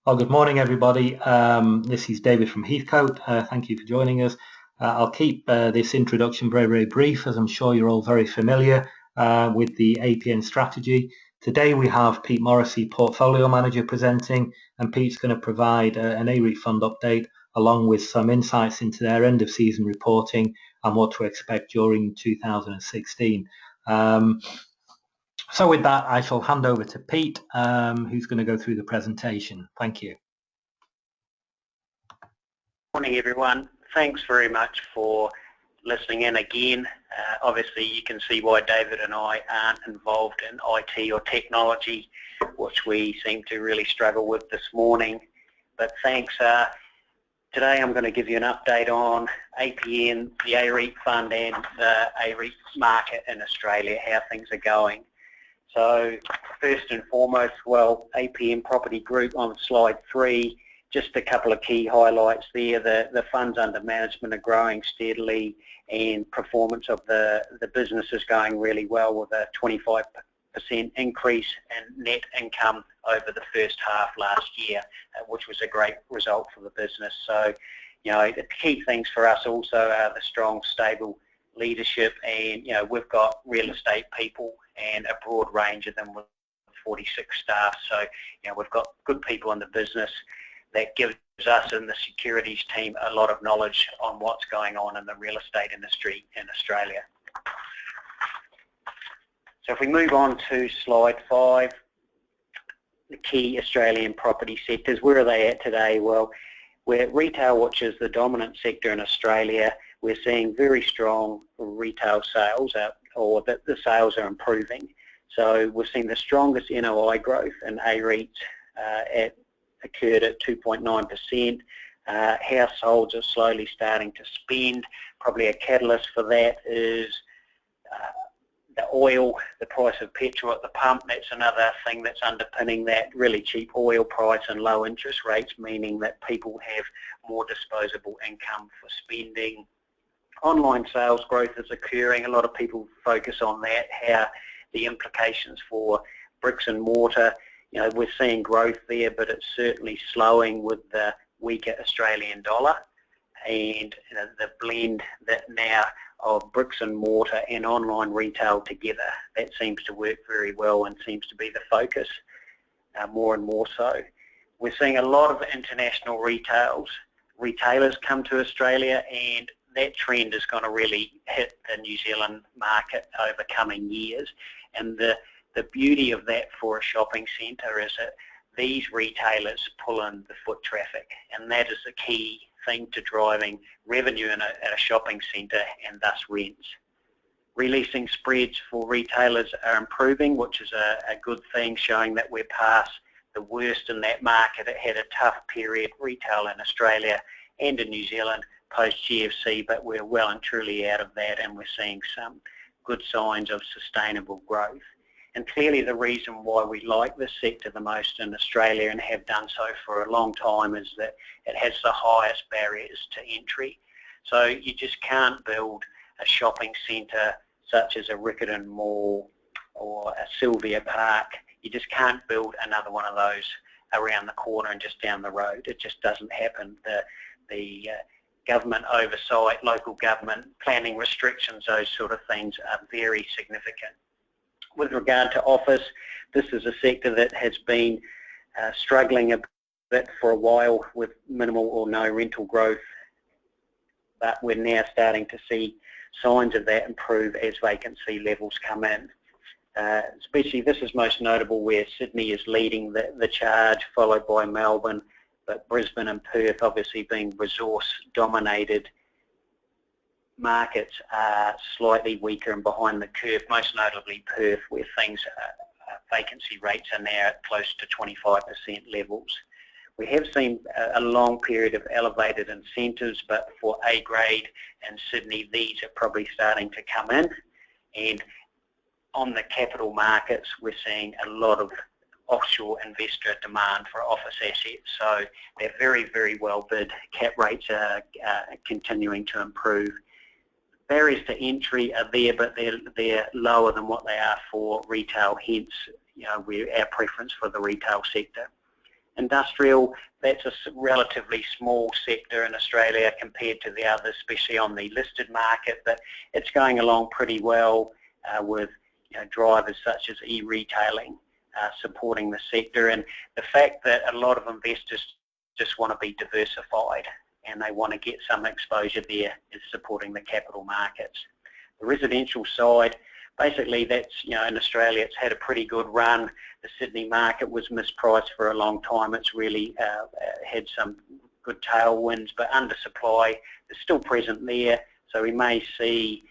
Well, good morning, everybody. This is David from Heathcote. Thank you for joining us. I'll keep this introduction very, very brief, as I'm sure you're all very familiar with the APN strategy. Today we have Pete Morrissey, Portfolio Manager, presenting, and Pete's going to provide an AREIT fund update along with some insights into their end-of-season reporting and what to expect during 2016. So with that, I shall hand over to Pete, who's going to go through the presentation. Thank you. Morning, everyone. Thanks very much for listening in again. Obviously, you can see why David and I aren't involved in IT or technology, which we seem to really struggle with this morning. But thanks. Today I'm going to give you an update on APN, the AREIT fund, and the AREIT market in Australia, how things are going. So first and foremost, well, APN Property Group on slide 3, just a couple of key highlights there. The funds under management are growing steadily, and performance of the business is going really well, with a 25% increase in net income over the first half last year, which was a great result for the business. So, you know, the key things for us also are the strong, stable leadership, and, you know, we've got real estate people and a broad range of them with 46 staff. So, you know, we've got good people in the business that gives us and the securities team a lot of knowledge on what's going on in the real estate industry in Australia. So if we move on to slide 5, the key Australian property sectors, where are they at today? Well, where retail, which is the dominant sector in Australia, we're seeing very strong retail sales, or that the sales are improving. So we're seeing the strongest NOI growth in AREIT occurred at 2.9%. Households are slowly starting to spend. Probably a catalyst for that is the oil, the price of petrol at the pump. That's another thing that's underpinning that really cheap oil price and low interest rates, meaning that people have more disposable income for spending. Online sales growth is occurring. A lot of people focus on that, how the implications for bricks and mortar. You know, we're seeing growth there, but it's certainly slowing with the weaker Australian dollar, and you know, the blend that now of bricks and mortar and online retail together, that seems to work very well and seems to be the focus more and more so. We're seeing a lot of international retailers come to Australia, and that trend is going to really hit the New Zealand market over coming years. And the beauty of that for a shopping centre is that these retailers pull in the foot traffic, and that is the key thing to driving revenue in a shopping centre, and thus rents. Releasing spreads for retailers are improving, which is a good thing, showing that we're past the worst in that market. It had a tough period, retail in Australia and in New Zealand post GFC, but we're well and truly out of that, and we're seeing some good signs of sustainable growth. And clearly the reason why we like this sector the most in Australia, and have done so for a long time, is that it has the highest barriers to entry. So you just can't build a shopping centre such as a Riccarton Mall or a Sylvia Park. You just can't build another one of those around the corner and just down the road. It just doesn't happen. The government oversight, local government planning restrictions, those sort of things are very significant. With regard to office, this is a sector that has been struggling a bit for a while with minimal or no rental growth, but we're now starting to see signs of that improve as vacancy levels come in. Especially this is most notable where Sydney is leading the charge, followed by Melbourne, but Brisbane and Perth obviously being resource dominated markets are slightly weaker and behind the curve, most notably Perth, where things vacancy rates are now at close to 25% levels. We have seen a long period of elevated incentives, but for A grade and Sydney, these are probably starting to come in. And on the capital markets, we're seeing a lot of offshore investor demand for office assets, so they're very, very well bid. Cap rates are continuing to improve. Barriers to entry are there, but they're lower than what they are for retail, hence, you know, our preference for the retail sector. Industrial, that's a relatively small sector in Australia compared to the others, especially on the listed market, but it's going along pretty well with drivers such as e-retailing supporting the sector, and the fact that a lot of investors just want to be diversified and they want to get some exposure there is supporting the capital markets. The residential side, basically that's, in Australia it's had a pretty good run. The Sydney market was mispriced for a long time. It's really had some good tailwinds, but undersupply is still present there. So we may see,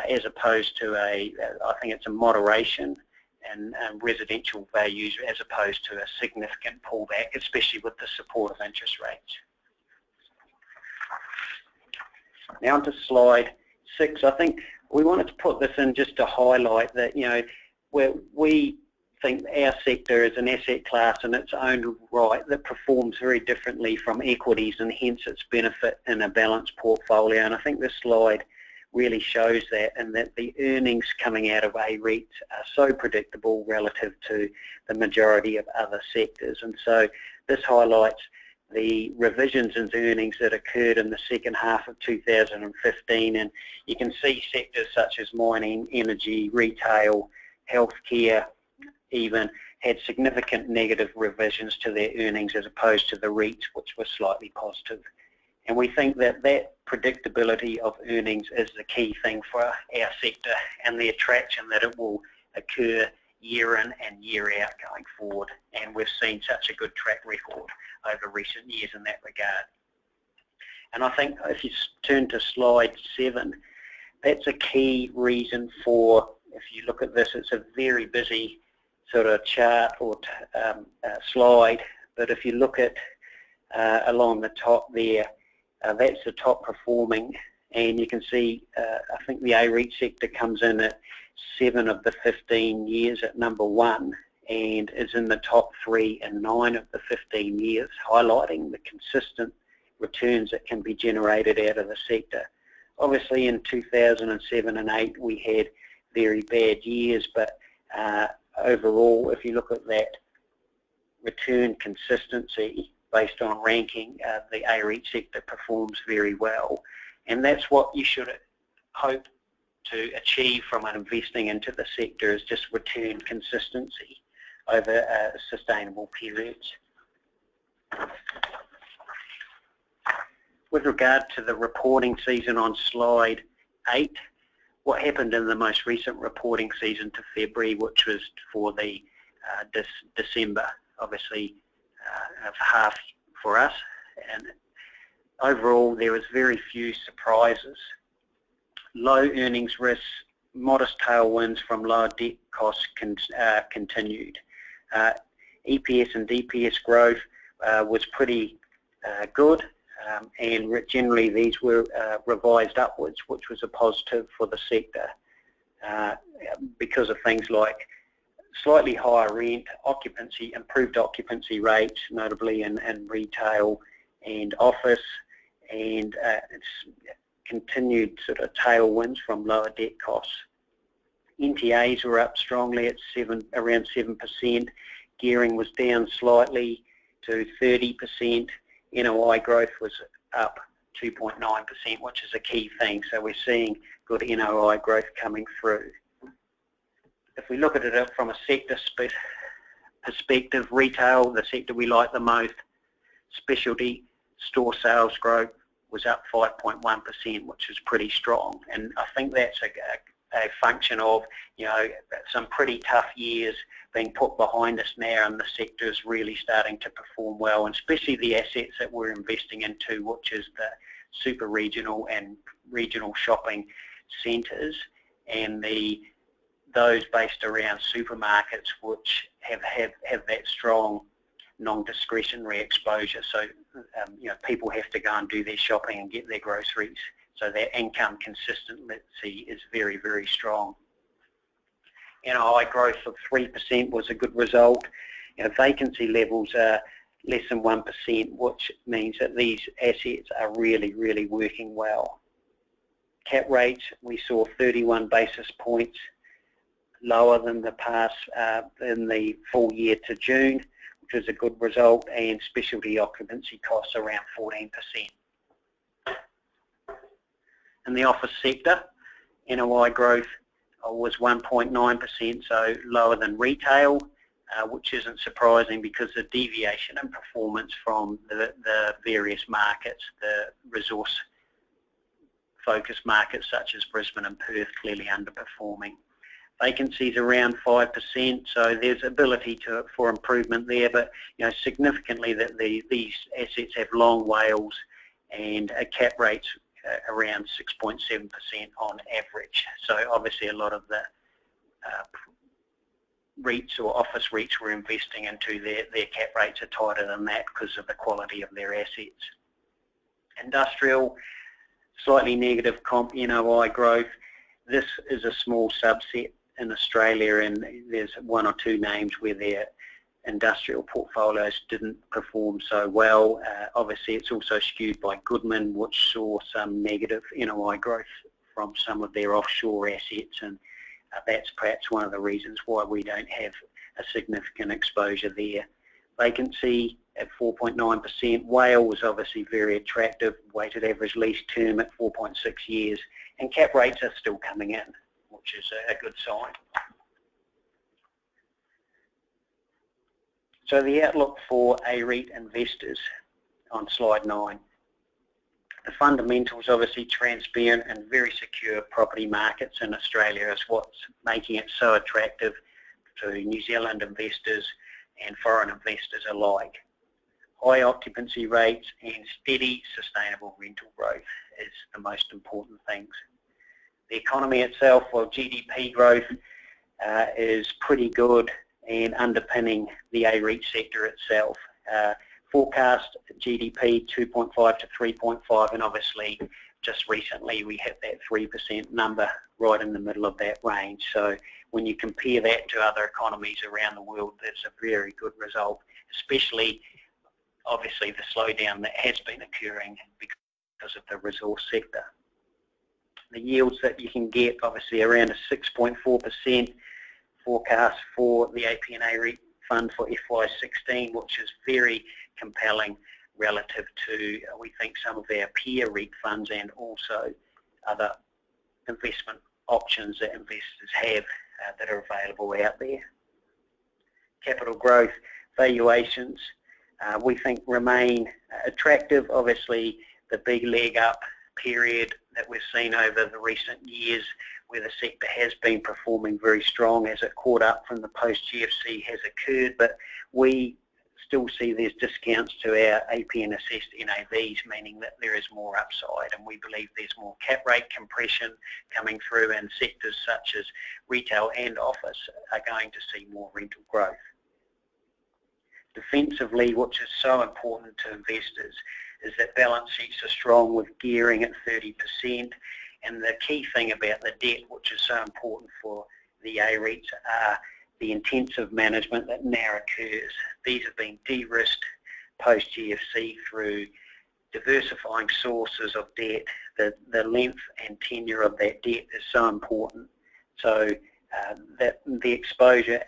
as opposed to I think it's a moderation in residential values as opposed to a significant pullback, especially with the support of interest rates. Now onto slide 6. I think we wanted to put this in just to highlight that, where we think our sector is an asset class in its own right that performs very differently from equities, and hence its benefit in a balanced portfolio. And I think this slide really shows that, and that the earnings coming out of AREIT are so predictable relative to the majority of other sectors. And so this highlights the revisions in earnings that occurred in the second half of 2015, and you can see sectors such as mining, energy, retail, healthcare even had significant negative revisions to their earnings as opposed to the REITs, which were slightly positive. And we think that that predictability of earnings is the key thing for our sector, and the attraction that it will occur year in and year out going forward. And we've seen such a good track record over recent years in that regard. And I think if you turn to slide 7, that's a key reason for, if you look at this, it's a very busy sort of chart or slide, but if you look at along the top there, that's the top performing, and you can see I think the AREIT sector comes in at 7 of the 15 years at number 1, and is in the top 3 and 9 of the 15 years, highlighting the consistent returns that can be generated out of the sector. Obviously in 2007 and 8 we had very bad years, but overall if you look at that return consistency based on ranking, the AREIT sector performs very well, and that's what you should hope to achieve from investing into the sector, is just return consistency over sustainable periods. With regard to the reporting season on slide 8, what happened in the most recent reporting season to February, which was for the December, obviously half for us, and overall there was very few surprises. Low earnings risks, modest tailwinds from lower debt costs continued. EPS and DPS growth was pretty good, and generally these were revised upwards, which was a positive for the sector because of things like slightly higher rent, occupancy, improved occupancy rates, notably in retail and office, and it's continued sort of tailwinds from lower debt costs. NTAs were up strongly at around 7%. Gearing was down slightly to 30%. NOI growth was up 2.9%, which is a key thing. So we're seeing good NOI growth coming through. If we look at it from a sector perspective, retail, the sector we like the most, specialty store sales growth was up 5.1%, which is pretty strong. And I think that's a function of, some pretty tough years being put behind us now, and the sector is really starting to perform well, and especially the assets that we're investing into, which is the super regional and regional shopping centres, and those based around supermarkets, which have that strong non-discretionary exposure. So people have to go and do their shopping and get their groceries, so their income consistency is very, very strong. NOI growth of 3% was a good result. Vacancy levels are less than 1%, which means that these assets are really, really working well. Cap rates, we saw 31 basis points lower than the past in the full year to June, which is a good result, and specialty occupancy costs around 14%. In the office sector, NOI growth was 1.9%, so lower than retail, which isn't surprising because the deviation in performance from the various markets, the resource-focused markets such as Brisbane and Perth, clearly underperforming. Vacancies around 5%, so there's ability for improvement there, but significantly that these assets have long WALEs and cap rates around 6.7% on average. So obviously a lot of the REITs or office REITs were investing into their cap rates are tighter than that because of the quality of their assets. Industrial, slightly negative comp NOI growth. This is a small subset in Australia, and there's one or two names where their industrial portfolios didn't perform so well. Obviously it's also skewed by Goodman, which saw some negative NOI growth from some of their offshore assets, and that's perhaps one of the reasons why we don't have a significant exposure there. Vacancy at 4.9%. WALE was obviously very attractive, weighted average lease term at 4.6 years, and cap rates are still coming in, which is a good sign. So the outlook for AREIT investors on slide 9. The fundamentals, obviously transparent and very secure property markets in Australia is what's making it so attractive to New Zealand investors and foreign investors alike. High occupancy rates and steady sustainable rental growth is the most important things. The economy itself, well, GDP growth is pretty good and underpinning the AREIT sector itself. Forecast GDP 2.5 to 3.5, and obviously just recently we hit that 3% number right in the middle of that range. So when you compare that to other economies around the world, that's a very good result, especially obviously the slowdown that has been occurring because of the resource sector. The yields that you can get, obviously around a 6.4% forecast for the APN AREIT fund for FY16, which is very compelling relative to, we think, some of our peer REIT funds and also other investment options that investors have that are available out there. Capital growth valuations, we think remain attractive. Obviously, the big leg up period that we've seen over the recent years where the sector has been performing very strong as it caught up from the post-GFC has occurred, but we still see there's discounts to our APN assessed NAVs, meaning that there is more upside, and we believe there's more cap rate compression coming through, and sectors such as retail and office are going to see more rental growth. Defensively, which is so important to investors, is that balance sheets are strong with gearing at 30%, and the key thing about the debt, which is so important for the AREITs, are the intensive management that now occurs. These have been de-risked post-GFC through diversifying sources of debt. The length and tenure of that debt is so important. So that the exposure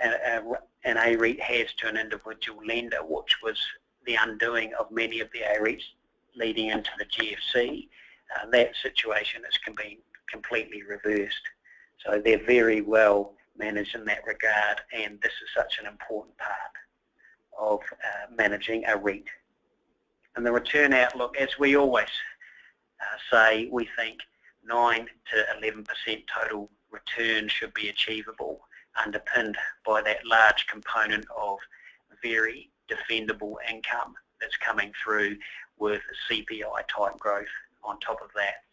an AREIT has to an individual lender, which was the undoing of many of the AREITs leading into the GFC, that situation has been completely reversed. So they're very well managed in that regard, and this is such an important part of managing a REIT. And the return outlook, as we always say, we think 9 to 11% total return should be achievable, underpinned by that large component of very defendable income that's coming through with CPI type growth on top of that.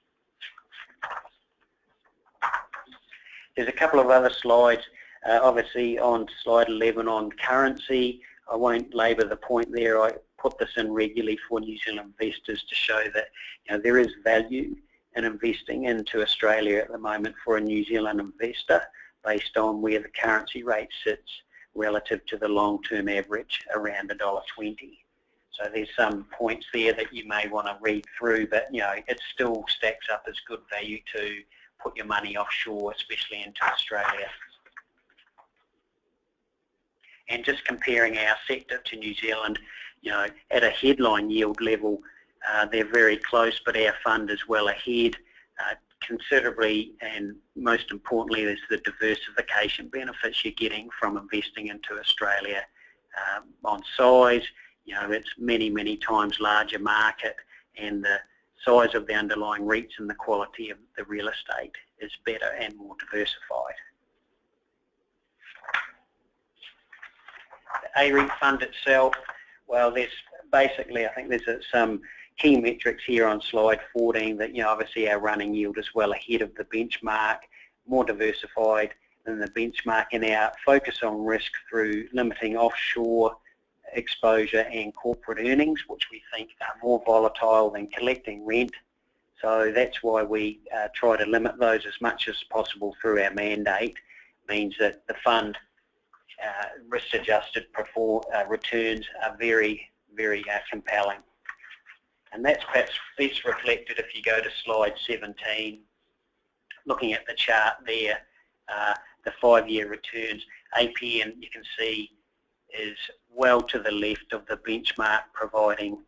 There's a couple of other slides, obviously on slide 11 on currency. I won't labour the point there. I put this in regularly for New Zealand investors to show that there is value in investing into Australia at the moment for a New Zealand investor based on where the currency rate sits relative to the long-term average around $1.20. So there's some points there that you may want to read through, but it still stacks up as good value to put your money offshore, especially into Australia. And just comparing our sector to New Zealand, you know, at a headline yield level, they're very close, but our fund is well ahead considerably, and most importantly, there's the diversification benefits you're getting from investing into Australia. On size, you know, it's many times larger market, and the size of the underlying REITs and the quality of the real estate is better and more diversified. The AREIT fund itself, well, there's basically, I think there's some key metrics here on slide 14 that, you know, obviously our running yield is well ahead of the benchmark, more diversified than the benchmark, and our focus on risk through limiting offshore exposure and corporate earnings, which we think are more volatile than collecting rent. So that's why we try to limit those as much as possible through our mandate. Means that the fund risk-adjusted returns are very compelling. And that's perhaps best reflected if you go to slide 17, looking at the chart there, the 5-year returns. APN, you can see, is well to the left of the benchmark, providing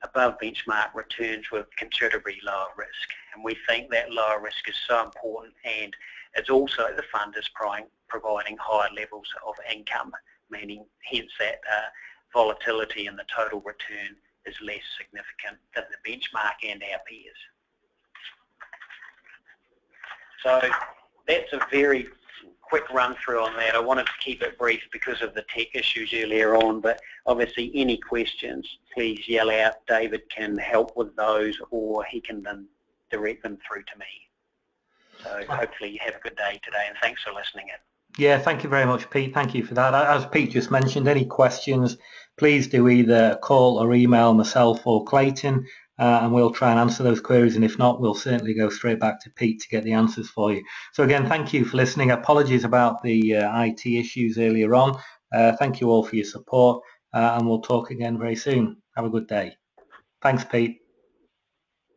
above benchmark returns with considerably lower risk. And we think that lower risk is so important, and it's also the fund is providing higher levels of income, meaning hence that volatility in the total return is less significant than the benchmark and our peers. So that's a very quick run through on that. I wanted to keep it brief because of the tech issues earlier on, but obviously any questions, please yell out. David can help with those, or he can then direct them through to me. So hopefully you have a good day today, and thanks for listening in. Yeah, thank you very much, Pete. Thank you for that. As Pete just mentioned, any questions, please do either call or email myself or Clayton, and we'll try and answer those queries. And if not, we'll certainly go straight back to Pete to get the answers for you. So again, thank you for listening. Apologies about the IT issues earlier on. Thank you all for your support, and we'll talk again very soon. Have a good day. Thanks, Pete.